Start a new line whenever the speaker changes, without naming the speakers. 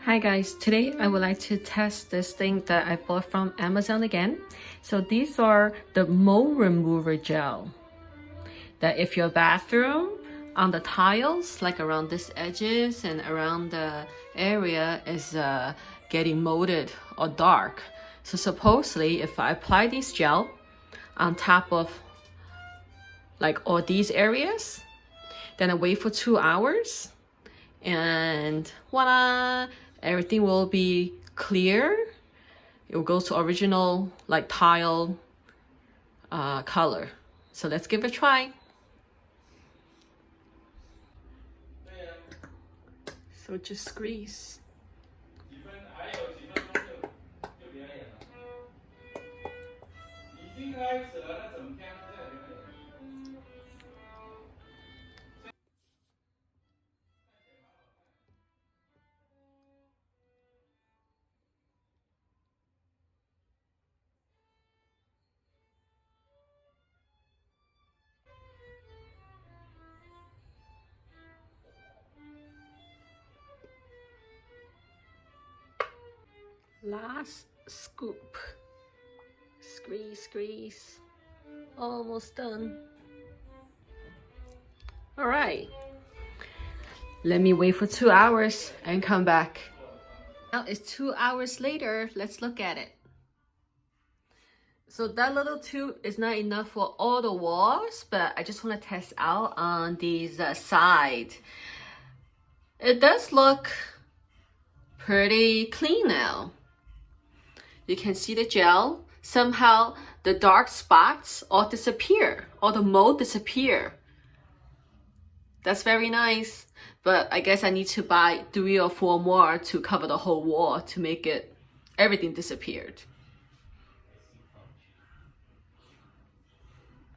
Hi guys, today I would like to test this thing that I bought from Amazon again. So these are the mold remover gel. That if your bathroom on the tiles, like around these edges and around the area is getting molded or dark. So supposedly if I apply this gel on top of like all these areas, then I wait for 2 hours and voila, everything will be clear. It will go to original like tile color. So let's give it a try. So just squeeze. Last scoop. Squeeze, squeeze. Almost done. All right. Let me wait for 2 hours and come back. Now it's 2 hours later. Let's look at it. So that little tube is not enough for all the walls, but I just want to test out on these side. It does look pretty clean now. You can see the gel. Somehow the dark spots all disappear, all the mold disappear. That's very nice, but I guess I need to buy 3 or 4 more to cover the whole wall to make it, everything disappeared.